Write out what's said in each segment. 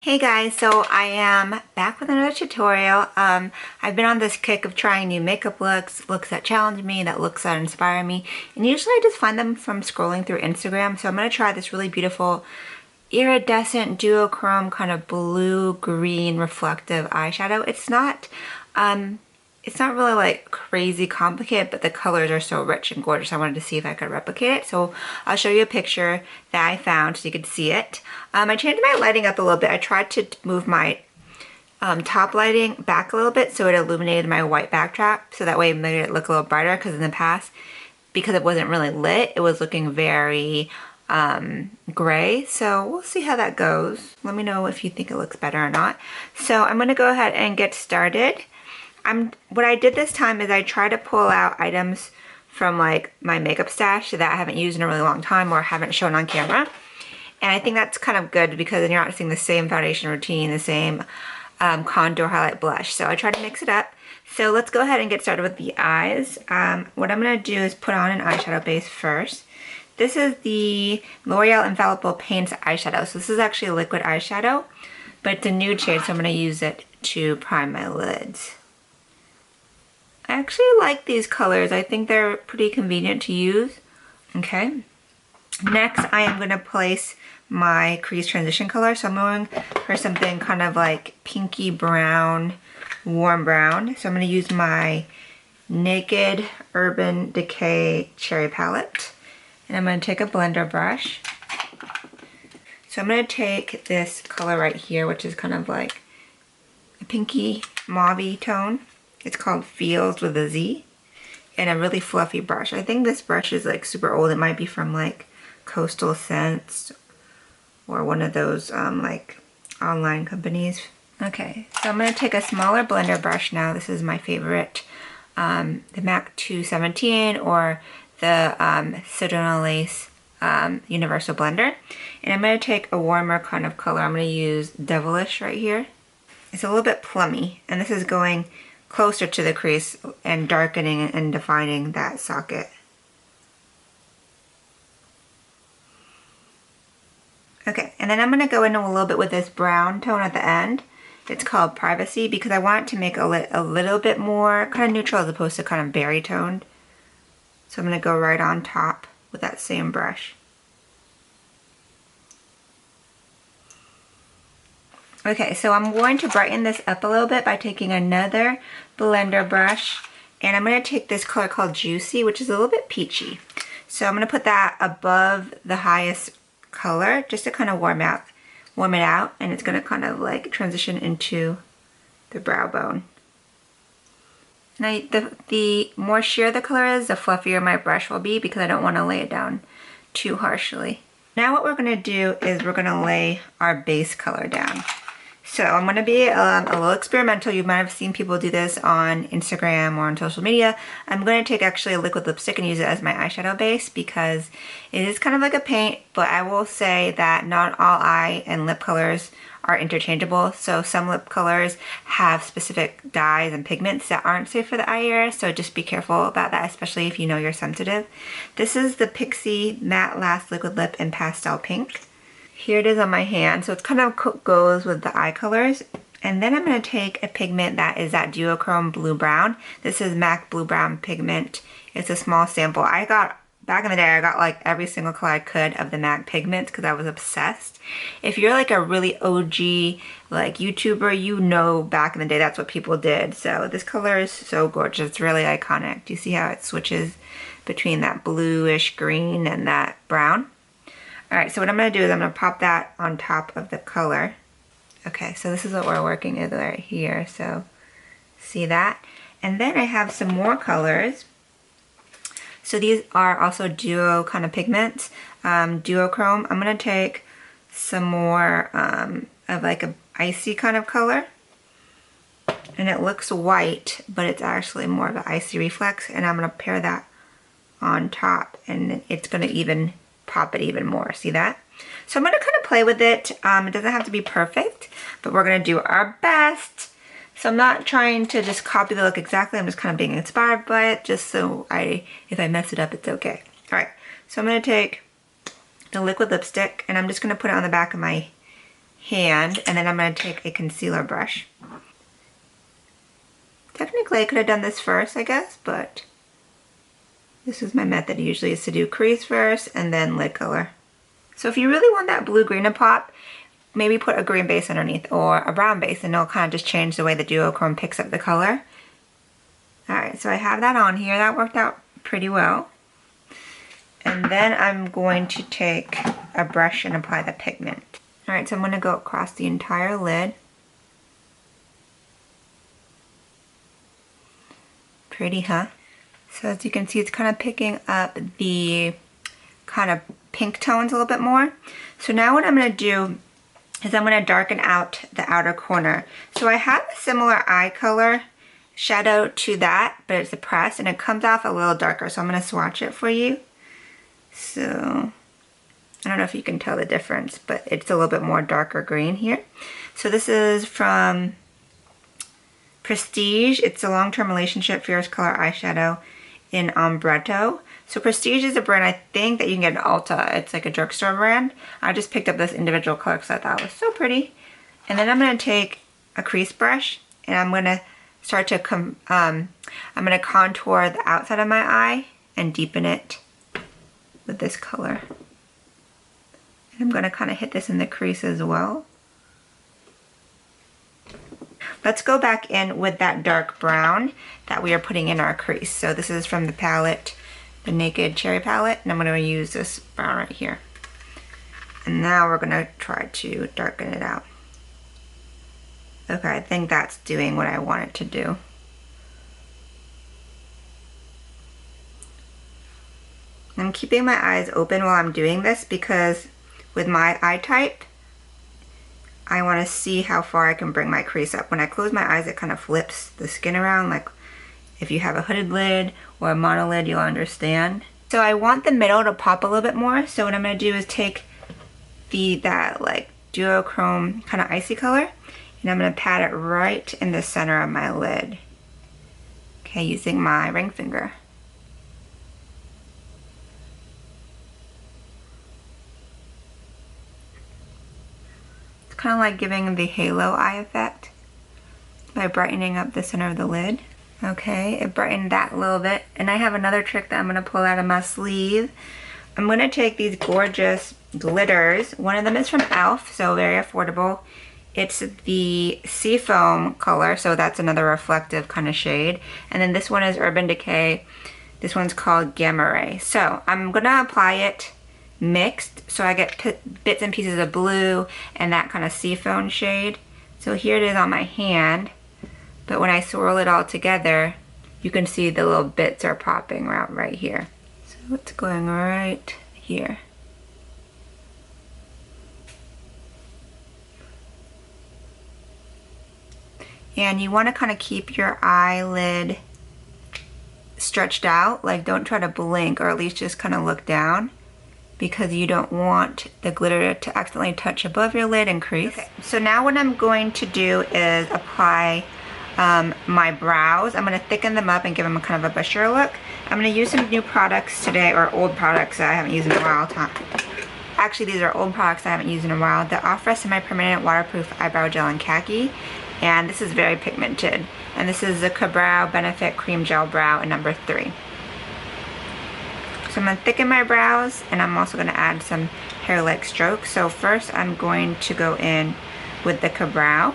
Hey guys, so I am back with another tutorial. I've been on this kick of trying new makeup looks that challenge me, looks that inspire me, and usually I just find them from scrolling through Instagram. So I'm going to try this really beautiful iridescent duochrome kind of blue-green reflective eyeshadow. It's not really like crazy complicated, but the colors are so rich and gorgeous. I wanted to see if I could replicate it. So I'll show you a picture that I found so you could see it. I changed my lighting up a little bit. I tried to move my top lighting back a little bit so it illuminated my white backdrop, so that way it made it look a little brighter, because in the past, because it wasn't really lit, it was looking very gray. So we'll see how that goes. Let me know if you think it looks better or not. So I'm going to go ahead and get started. What I did this time is I tried to pull out items from like my makeup stash that I haven't used in a really long time or haven't shown on camera. And I think that's kind of good because then you're not seeing the same foundation routine, the same contour, highlight, blush. So I tried to mix it up. So let's go ahead and get started with the eyes. What I'm going to do is put on an eyeshadow base first. This is the L'Oreal Infallible Paints eyeshadow. So this is actually a liquid eyeshadow, but it's a nude shade, so I'm going to use it to prime my lids. I actually like these colors. I think they're pretty convenient to use. Okay. Next, I am going to place my Crease transition color. So I'm going for something kind of like pinky brown, warm brown. So I'm going to use my Naked Urban Decay Cherry palette. And I'm going to take a blender brush. So I'm going to take this color right here, which is kind of like a pinky mauve tone. It's called Feels with a Z, and a really fluffy brush. I think this brush is like super old. It might be from like Coastal Scents or one of those like online companies. Okay, so I'm going to take a smaller blender brush now. This is my favorite, the MAC 217 or the Sedona Lace Universal Blender. And I'm going to take a warmer kind of color. I'm going to use Devilish right here. It's a little bit plummy, and this is going closer to the crease and darkening and defining that socket. Okay, and then I'm going to go in a little bit with this brown tone at the end. It's called Privacy because I want it to make a little bit more kind of neutral as opposed to kind of berry toned. So I'm going to go right on top with that same brush. Okay, so I'm going to brighten this up a little bit by taking another blender brush, and I'm going to take this color called Juicy, which is a little bit peachy. So I'm going to put that above the highest color just to kind of warm it out, and it's going to kind of like transition into the brow bone. Now, the more sheer the color is, the fluffier my brush will be because I don't want to lay it down too harshly. Now what we're going to do is we're going to lay our base color down. So I'm going to be a little experimental. You might have seen people do this on Instagram or on social media. I'm going to take actually a liquid lipstick and use it as my eyeshadow base because it is kind of like a paint, but I will say that not all eye and lip colors are interchangeable. So some lip colors have specific dyes and pigments that aren't safe for the eye area, so just be careful about that, especially if you know you're sensitive. This is the Pixie Matte Last Liquid Lip in Pastel Pink. Here it is on my hand, so it kind of goes with the eye colors. And then I'm going to take a pigment that is that Duochrome Blue Brown. This is MAC Blue Brown pigment. It's a small sample. Back in the day, I got like every single color I could of the MAC pigments because I was obsessed. If you're like a really OG like YouTuber, you know back in the day that's what people did. So this color is so gorgeous. It's really iconic. Do you see how it switches between that bluish green and that brown? Alright, so what I'm going to do is I'm going to pop that on top of the color. Okay, so this is what we're working with right here. So, see that? And then I have some more colors. So these are also duo kind of pigments. Duochrome. I'm going to take some more of like a icy kind of color. And it looks white, but it's actually more of an icy reflex. And I'm going to pair that on top. And it's going to even pop it even more. See that? So I'm going to kind of play with it. It doesn't have to be perfect, but we're going to do our best. So I'm not trying to just copy the look exactly. I'm just kind of being inspired by it, just so if I mess it up, it's okay. All right. So I'm going to take the liquid lipstick and I'm just going to put it on the back of my hand, and then I'm going to take a concealer brush. Technically I could have done this first, I guess, but this is my method usually, is to do crease first and then lid color. So if you really want that blue-green to pop, maybe put a green base underneath or a brown base, and it'll kind of just change the way the Duochrome picks up the color. Alright, so I have that on here. That worked out pretty well. And then I'm going to take a brush and apply the pigment. Alright, so I'm going to go across the entire lid. Pretty, huh? So as you can see, it's kind of picking up the kind of pink tones a little bit more. So now what I'm going to do is I'm going to darken out the outer corner. So I have a similar eye color shadow to that, but it's a press and it comes off a little darker. So I'm going to swatch it for you. So I don't know if you can tell the difference, but it's a little bit more darker green here. So this is from Prestige. It's a long-term relationship fierce color eyeshadow in Ombretto. So Prestige is a brand I think that you can get in Ulta. It's like a drugstore brand. I just picked up this individual color because I thought it was so pretty. And then I'm going to take a crease brush and I'm going to start to I'm going to contour the outside of my eye and deepen it with this color. And I'm going to kind of hit this in the crease as well. Let's go back in with that dark brown that we are putting in our crease. So this is from the palette, the Naked Cherry palette, and I'm going to use this brown right here. And now we're going to try to darken it out. Okay, I think that's doing what I want it to do. I'm keeping my eyes open while I'm doing this because with my eye type, I want to see how far I can bring my crease up. When I close my eyes, it kind of flips the skin around. Like if you have a hooded lid or a monolid, you'll understand. So I want the middle to pop a little bit more. So what I'm going to do is take that like Duochrome kind of icy color, and I'm going to pat it right in the center of my lid. Okay, using my ring finger. Kind of like giving the halo eye effect by brightening up the center of the lid. Okay, it brightened that a little bit. And I have another trick that I'm going to pull out of my sleeve. I'm going to take these gorgeous glitters. One of them is from e.l.f., so very affordable. It's the Seafoam color, so that's another reflective kind of shade. And then this one is Urban Decay. This one's called Gamma Ray. So I'm going to apply it mixed, so I get bits and pieces of blue and that kind of seafoam shade. So here it is on my hand, but when I swirl it all together, you can see the little bits are popping out right here. So it's going right here. And you want to kind of keep your eyelid stretched out, like don't try to blink, or at least just kind of look down, because you don't want the glitter to accidentally touch above your lid and crease. Okay. So now what I'm going to do is apply my brows. I'm going to thicken them up and give them a kind of a bushier look. I'm going to use some new products today, or old products that I haven't used in a while. Actually, these are old products I haven't used in a while. The Ofra Semi-Permanent Waterproof Eyebrow Gel in Khaki. And this is very pigmented. And this is the Ka-Brow Benefit Cream Gel Brow in number 3. So I'm going to thicken my brows, and I'm also going to add some hair-like strokes. So first I'm going to go in with the Ka-Brow.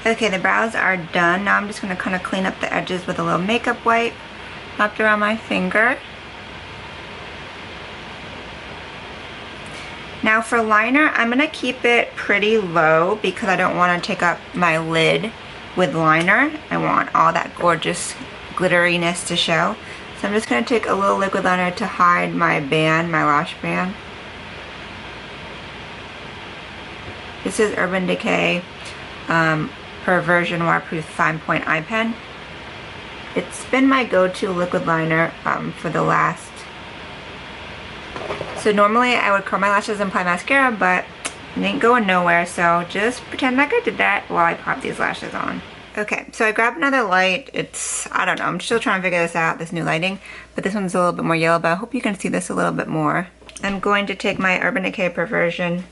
Okay, the brows are done. Now I'm just going to kind of clean up the edges with a little makeup wipe wrapped around my finger. Now for liner, I'm going to keep it pretty low because I don't want to take up my lid with liner. I want all that gorgeous glitteriness to show. So I'm just going to take a little liquid liner to hide my band, my lash band. This is Urban Decay Perversion Waterproof Fine Point Eye Pen. It's been my go-to liquid liner for the last... So normally I would curl my lashes and apply mascara, but It ain't going nowhere, so just pretend like I did that while I pop these lashes on. Okay, so I grabbed another light. I don't know, I'm still trying to figure this out, this new lighting, but this one's a little bit more yellow, but I hope you can see this a little bit more. I'm going to take my Urban Decay Perversion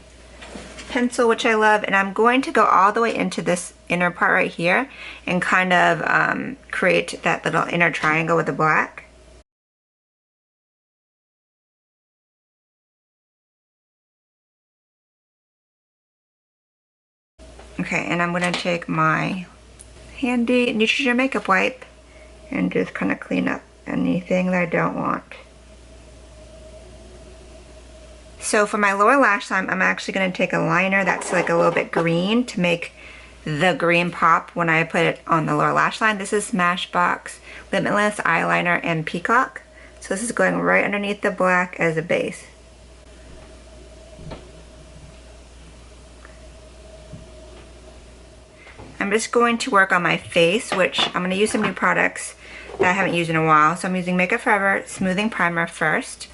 pencil, which I love, and I'm going to go all the way into this inner part right here and kind of create that little inner triangle with the black. Okay, and I'm going to take my handy Neutrogen makeup wipe and just kind of clean up anything that I don't want. So for my lower lash line, I'm actually going to take a liner that's like a little bit green to make the green pop when I put it on the lower lash line. This is Smashbox Limitless Eyeliner and Peacock. So this is going right underneath the black as a base. I'm just going to work on my face, which I'm going to use some new products that I haven't used in a while. So I'm using Makeup Forever Smoothing Primer first.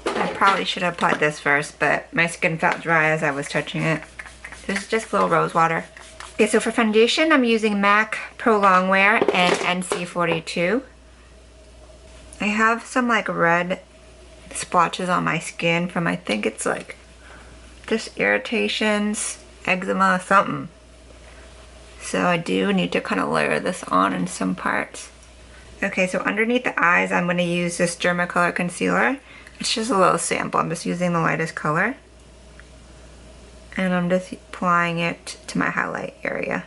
I probably should have applied this first, but my skin felt dry as I was touching it. This is just a little rose water. Okay, so for foundation, I'm using MAC Pro Longwear and NC42. I have some like red splotches on my skin from, I think it's like just irritations, eczema, something. So I do need to kind of layer this on in some parts. Okay, so underneath the eyes, I'm going to use this Dermacolor Concealer. It's just a little sample. I'm just using the lightest color. And I'm just applying it to my highlight area.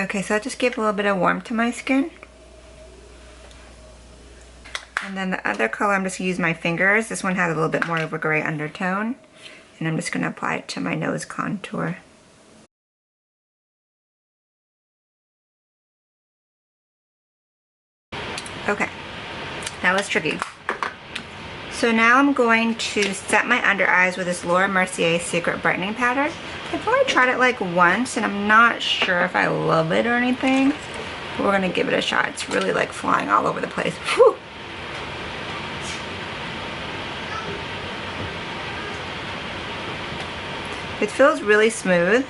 Okay, so I just gave a little bit of warmth to my skin. And then the other color, I'm just going to use my fingers. This one has a little bit more of a gray undertone. And I'm just going to apply it to my nose contour. Okay, that was tricky. So now I'm going to set my under eyes with this Laura Mercier Secret Brightening Powder. I've only tried it like once and I'm not sure if I love it or anything. But we're going to give it a shot. It's really like flying all over the place. Whew. It feels really smooth.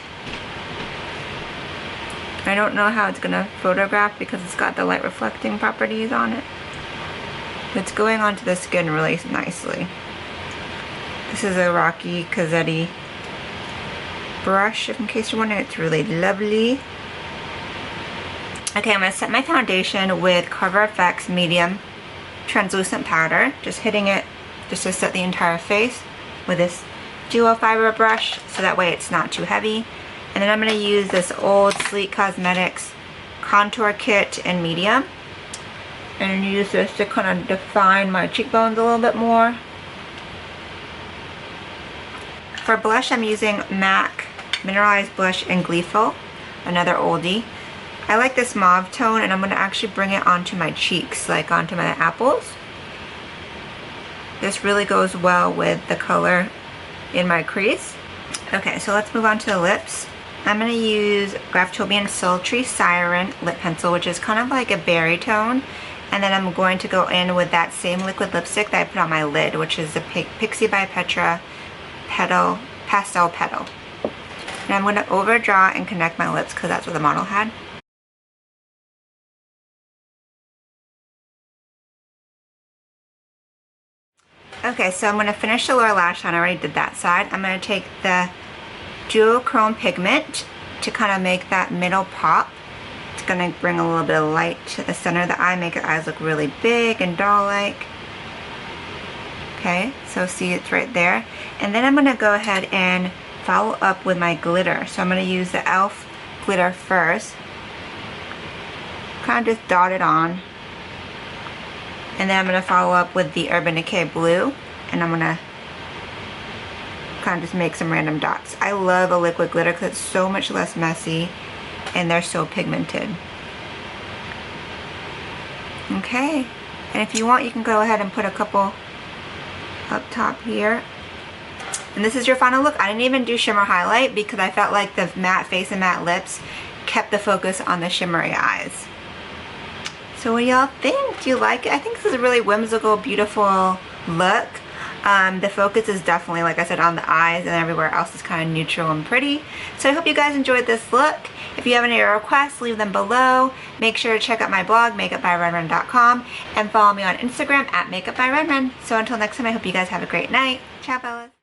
I don't know how it's going to photograph because it's got the light reflecting properties on it. It's going onto the skin really nicely. This is a Rocky Cazzetti brush, in case you're wondering. It's really lovely. Okay, I'm going to set my foundation with Cover FX Medium Translucent Powder. Just hitting it just to set the entire face with this duo fiber brush, so that way it's not too heavy. And then I'm going to use this old Sleek Cosmetics Contour Kit in medium. And use this to kind of define my cheekbones a little bit more. For blush, I'm using MAC Mineralized Blush in Gleeful, another oldie. I like this mauve tone, and I'm going to actually bring it onto my cheeks, like onto my apples. This really goes well with the color in my crease. Okay, so let's move on to the lips. I'm going to use Graftobian Sultry Siren lip pencil, which is kind of like a berry tone. And then I'm going to go in with that same liquid lipstick that I put on my lid, which is the Pixie by Petra Pastel Petal. And I'm going to overdraw and connect my lips because that's what the model had. Okay, so I'm going to finish the lower lash line. I already did that side. I'm going to take the Duochrome pigment to kind of make that middle pop. It's going to bring a little bit of light to the center of the eye, make your eyes look really big and doll-like. Okay, so see, it's right there. And then I'm going to go ahead and follow up with my glitter. So I'm going to use the e.l.f. glitter first. Kind of just dot it on. And then I'm going to follow up with the Urban Decay blue. And I'm going to kind of just make some random dots. I love a liquid glitter because it's so much less messy and they're so pigmented. Okay, and if you want, you can go ahead and put a couple up top here. And this is your final look. I didn't even do shimmer highlight because I felt like the matte face and matte lips kept the focus on the shimmery eyes. So what do y'all think? Do you like it? I think this is a really whimsical, beautiful look. The focus is definitely, like I said, on the eyes, and everywhere else is kind of neutral and pretty. So I hope you guys enjoyed this look. If you have any requests, leave them below. Make sure to check out my blog, makeupbyrenren.com, and follow me on Instagram at makeupbyrenren. So until next time, I hope you guys have a great night. Ciao, Bellas.